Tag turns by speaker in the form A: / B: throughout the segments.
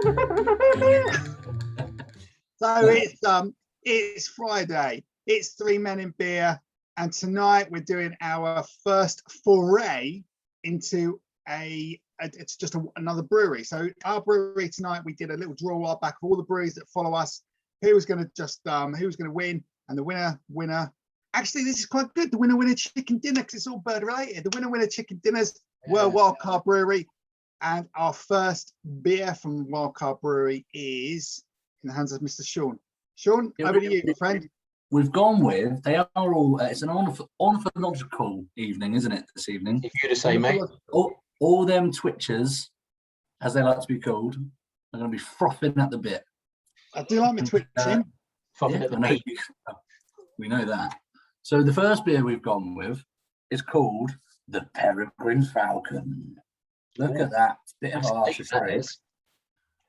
A: So it's Friday. It's Three Men in Beer, and tonight we're doing our first foray into it's just another brewery. So our brewery tonight, we did a little draw back of all the breweries that follow us. Who was going to win, and the winner. Actually, this is quite good. The winner chicken dinner, because it's all bird related. The winner chicken dinners were Wildcard Brewery, and our first beer from Wildcard Brewery is in the hands of Mr. Sean. Sean, over to you, my friend.
B: We've gone with, they are all, it's an ornithological evening, isn't it, this evening?
C: If you to say, mate.
B: All them twitchers, as they like to be called, are going to be frothing at the bit.
A: I do like my twitching.
C: Frothing at the bit.
B: We know that. So the first beer we've gone with is called the Peregrine Falcon. Look at that. Bit of artistry.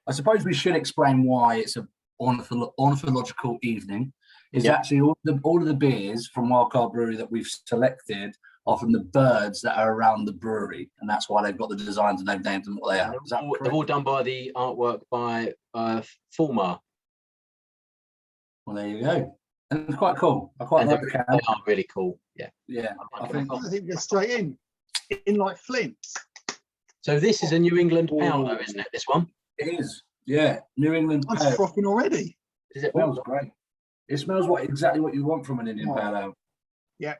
B: I suppose we should explain why it's an ornithological evening. Is actually all of the beers from Wildcard Brewery that we've selected are from the birds that are around the brewery, and that's why they've got the designs and they've named them what they are.
C: They're all done by the artwork by Fulmar.
B: Well, there you go. And it's quite cool. I quite like the can.
C: They are really cool.
B: Yeah.
A: I think they're straight in like Flint.
C: So this is a New England pale, though, isn't it? This one.
B: It is. Yeah, New England pale.
A: I'm frothing already.
C: Is it?
B: Smells great. It smells exactly what you want from an Indian pale ale.
A: Yeah.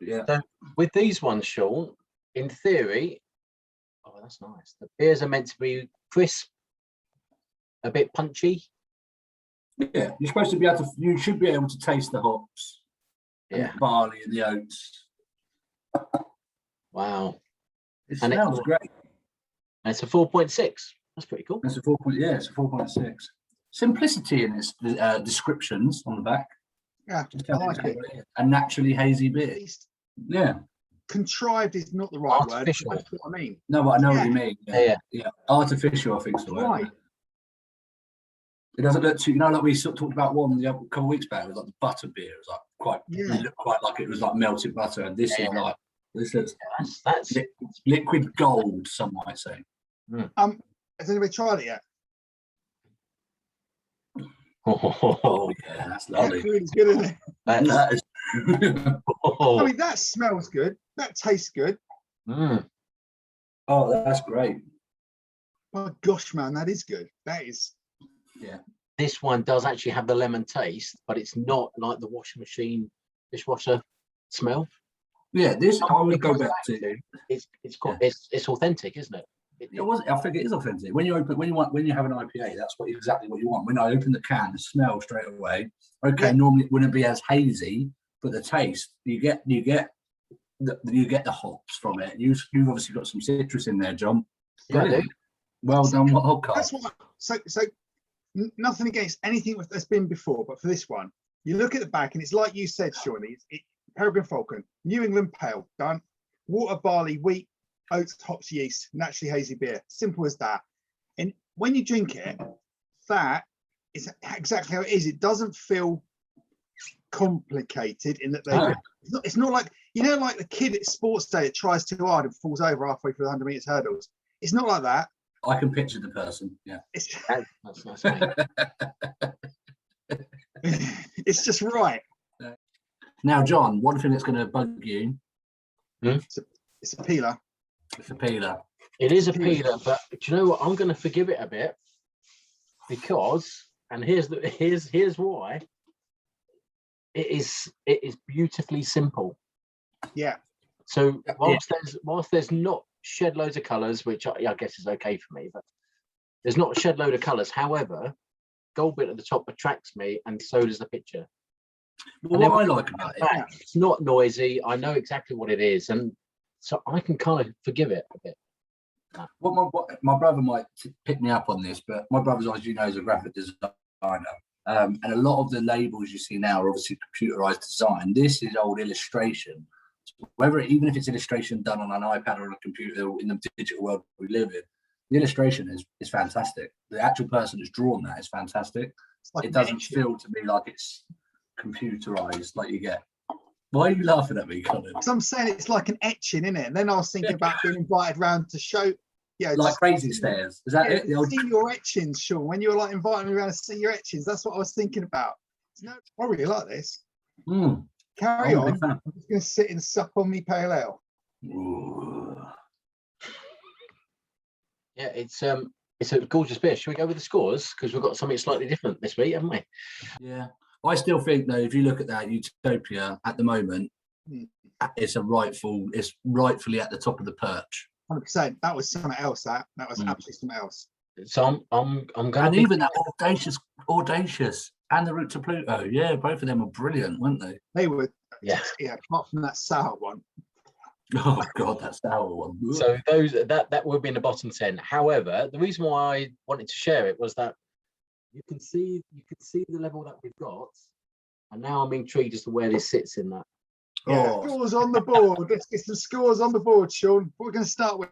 B: Yeah.
C: So with these ones, Sean, in theory, that's nice. The beers are meant to be crisp, a bit punchy.
B: Yeah, you're supposed to be able to. You should be able to taste the hops, and the barley and the oats.
C: Wow,
B: it smells great.
C: And it's a 4.6. That's pretty cool.
B: It's a 4. Yeah, it's a 4.6. Simplicity in its descriptions on the back.
A: Yeah, I like it.
B: A naturally hazy beer. Yeah.
A: Contrived is not the right
C: artificial
A: word. That's what I mean.
B: No, but I know what you mean.
C: Yeah.
B: Artificial, I think is the word. Right. It doesn't look too, like we sort of talked about one a couple of weeks back. It was like the butter beer. It was like it looked quite like it was like melted butter. And this is like, this is
C: that's
B: liquid gold, some might say.
A: Has anybody tried it yet?
B: Oh yeah, that's lovely.
A: It's good, isn't it?
B: That is.
A: I mean, that smells good. That tastes good.
B: Oh, that's great.
A: Oh gosh, man, that is good. That is.
B: Yeah.
C: This one does actually have the lemon taste, but it's not like the washing machine dishwasher smell.
B: Yeah, this I would go back to.
C: It's authentic, isn't it?
B: I think it is authentic. When you have an IPA, that's exactly what you want. When I open the can, the smell straight away. Okay, normally it wouldn't be as hazy, but the taste you get the hops from it. You've obviously got some citrus in there, John.
C: Brilliant.
B: Well done, Hogcart.
A: That's what. So nothing against anything that's been before, but for this one, you look at the back and it's like you said, Shawnee. Peregrine Falcon, New England pale, done. Water, barley, wheat, oats, hops, yeast, naturally hazy beer. Simple as that. And when you drink it, that is exactly how it is. It doesn't feel complicated in that it's not like, like the kid at sports day that tries too hard and falls over halfway through the 100 meters hurdles. It's not like that.
B: I can picture the person. Yeah.
C: That's nice.
A: It's just right.
B: Now, John, one thing that's going to bug you.
A: It's a peeler.
B: It's a peeler.
C: It is a peeler, but do you know what? I'm going to forgive it a bit because, and here's why. It is beautifully simple.
A: Yeah.
C: So whilst there's not shed loads of colours, which I guess is okay for me, but there's not a shed load of colours. However, gold bit at the top attracts me, and so does the picture.
B: Well, what I like about it,
C: it's not noisy. I know exactly what it is, and so I can kind of forgive it a bit.
B: What my brother might pick me up on this, but my brother's, as you know, is a graphic designer, and a lot of the labels you see now are obviously computerized design. This is old illustration. Even if it's illustration done on an iPad or a computer in the digital world we live in, the illustration is fantastic. The actual person who's drawn that is fantastic. Like it doesn't feel to me like it's computerized like you get. Why are you laughing at me, Colin?
A: Because I'm saying it's like an etching, isn't it? And then I was thinking about being invited round to show, Yeah,
B: like
A: just
B: crazy stairs. Is that
A: yeah,
B: it? The old...
A: see your etchings, Sean. When you were like inviting me around to see your etchings, that's what I was thinking about. No, I really like this.
B: Mm.
A: Carry
B: I'm a
A: on.
B: big fan.
A: I'm just going to sit and sup on me pale ale.
B: Ooh.
C: Yeah, it's a gorgeous beer. Should we go with the scores? Because we've got something slightly different this week, haven't we?
B: Yeah, I still think though, if you look at that Utopia at the moment,
A: Hmm.
B: it's rightfully at the top of the perch.
A: 100%. That was something else. That was
C: Mm.
A: absolutely something else.
C: So I'm going
B: And
C: to
B: even that audacious, and the route to Pluto. Yeah, both of them were brilliant, weren't they?
A: They were,
C: Yeah.
A: apart from that sour one.
B: Oh God, that sour one.
C: So those that will be in the bottom 10. However, the reason why I wanted to share it was that you could see the level that we've got, and now I'm intrigued as to where this sits in that.
A: Yeah,
B: Oh.
A: scores on the board. Let's get some scores on the board, Sean. What we're going to start with.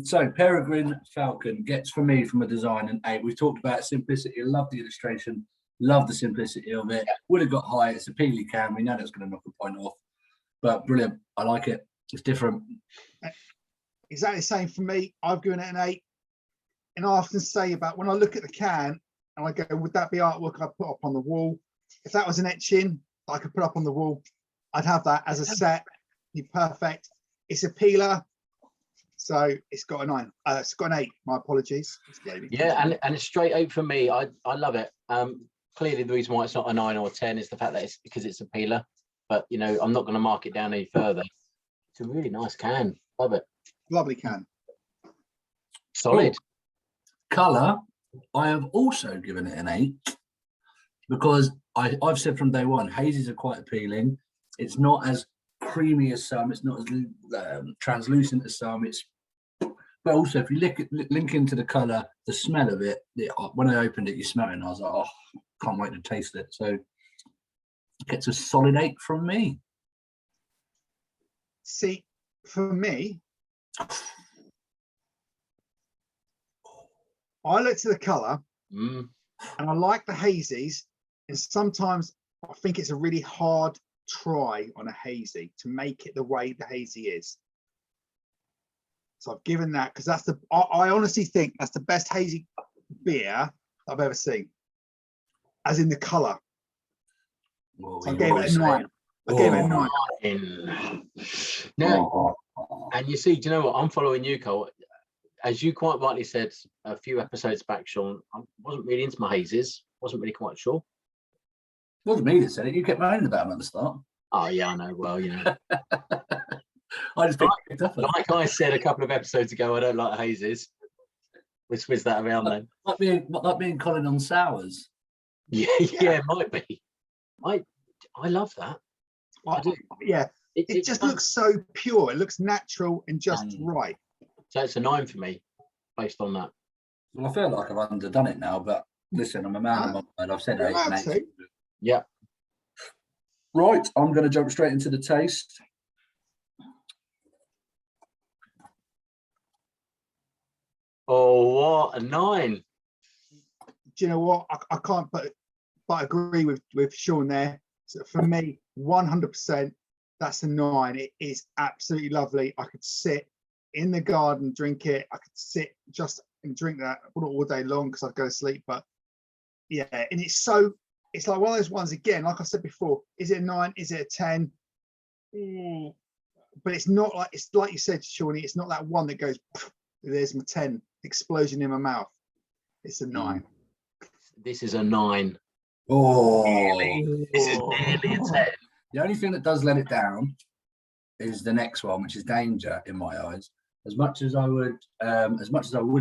B: So Peregrine Falcon gets for me from a design an 8. We've talked about simplicity. I love the illustration. Love the simplicity of it. Would have got high. It's a peely can. We know that's going to knock a point off. But brilliant. I like it. It's different.
A: Exactly the same for me. I've given it an 8. And I often say about when I look at the can and I go, would that be artwork I'd put up on the wall? If that was an etching I could put up on the wall, I'd have that as a set. Be perfect. It's a peeler. So it's got a 9. It's got an 8. My apologies.
C: Yeah, and it's straight 8 for me. I love it. Clearly the reason why it's not a 9 or 10 is the fact that it's because it's a peeler. But you know, I'm not going to mark it down any further. It's a really nice can. Love it.
A: Lovely can.
C: Solid.
B: Colour, I have also given it an 8 because I've said from day one, hazies are quite appealing. It's not as creamy as some. It's not as translucent as some. But also, if you link into the colour, the smell of it, when I opened it, you smell it, and I was like, oh, can't wait to taste it. So it gets a solid 8 from me.
A: See, for me, I looked at the colour and I like the hazies. And sometimes I think it's a really hard try on a hazy to make it the way the hazy is. So I've given that because that's I honestly think that's the best hazy beer I've ever seen, as in the colour. So I gave it a 9. I gave it a 9.
C: Now, and you see, do you know what? I'm following you, Cole. As you quite rightly said a few episodes back, Sean, I wasn't really into my hazes. Wasn't really quite sure.
B: Wasn't me that said it. You kept moaning about them at the start.
C: Oh yeah, I know. Well, you know.
B: I just picked up on it.
C: Like I said a couple of episodes ago, I don't like hazes. We switched that around then.
B: Like being Colin on sours.
C: Yeah, might be. I love that.
A: Yeah, it just looks so pure. It looks natural and just right.
C: So it's a 9 for me, based on that.
B: Well, I feel like I've underdone it now, but listen, I'm a man of my word. I've said 8 and 8.
C: Yeah.
B: Right, I'm going to jump straight into the taste.
C: Oh, what a 9!
A: Do you know what? I can't but agree with Sean there. So for me, 100%, that's a 9. It is absolutely lovely. I could sit in the garden, drink it. I could sit just and drink that all day long because I'd go to sleep. But yeah, and it's like one of those ones again, like I said before, is it a 9? Is it a 10? But it's not like, it's like you said, Shawnee, it's not that one that goes, there's my 10 explosion in my mouth. It's a 9.
C: This is a 9.
B: Oh,
C: this is nearly a 10.
B: The only thing that does let it down is the next one, which is Danger in my eyes. As much as I would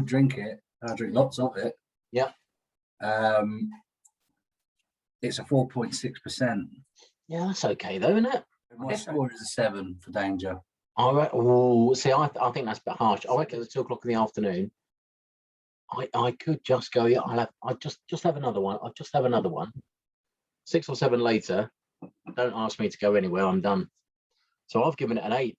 B: drink it, and I drink lots of it.
C: Yeah.
B: It's a 4.6%.
C: Yeah, that's okay though, isn't it?
B: My score is a 7 for Danger.
C: See, I think that's a bit harsh. I reckon it's 2 o'clock in the afternoon. I could just go, yeah, I'll just have another one. I'll just have another one. 6 or 7 later, don't ask me to go anywhere, I'm done. So I've given it an 8.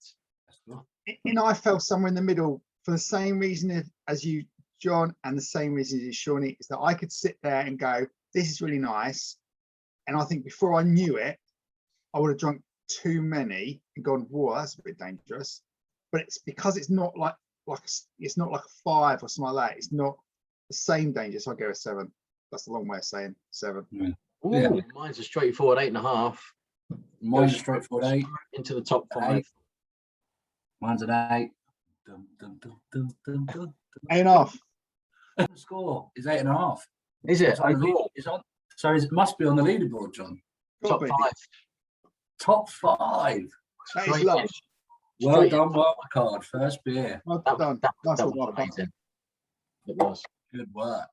A: And I fell somewhere in the middle for the same reason as you, John, and the same reason as you, Shawnee, is that I could sit there and go, this is really nice. And I think before I knew it, I would have drunk too many and gone, whoa, that's a bit dangerous. But it's because it's not like it's not like a 5 or something like that. It's not the same danger. So I go a 7. That's a long way of saying 7.
C: Ooh,
B: Yeah.
C: mine's a straightforward 8.5.
B: Mine's a straightforward 8.
C: Into the top 5.
B: Mine's an 8. Dum, dum, dum, dum, dum, dum.
A: 8.5.
B: The score is 8.5.
C: Is it?
B: It's on the lead-
C: Overall?
B: it's on, so it must be on the leaderboard, John.
C: Top 5.
B: Top 5.
A: That is
C: Straight
A: love.
C: in.
B: Well
C: Straight
B: done,
C: in.
B: wild card. First beer.
A: Well
C: That,
A: done.
C: that,
A: That's
C: that
A: what
C: was
A: I've done.
C: amazing. It was.
B: Good work.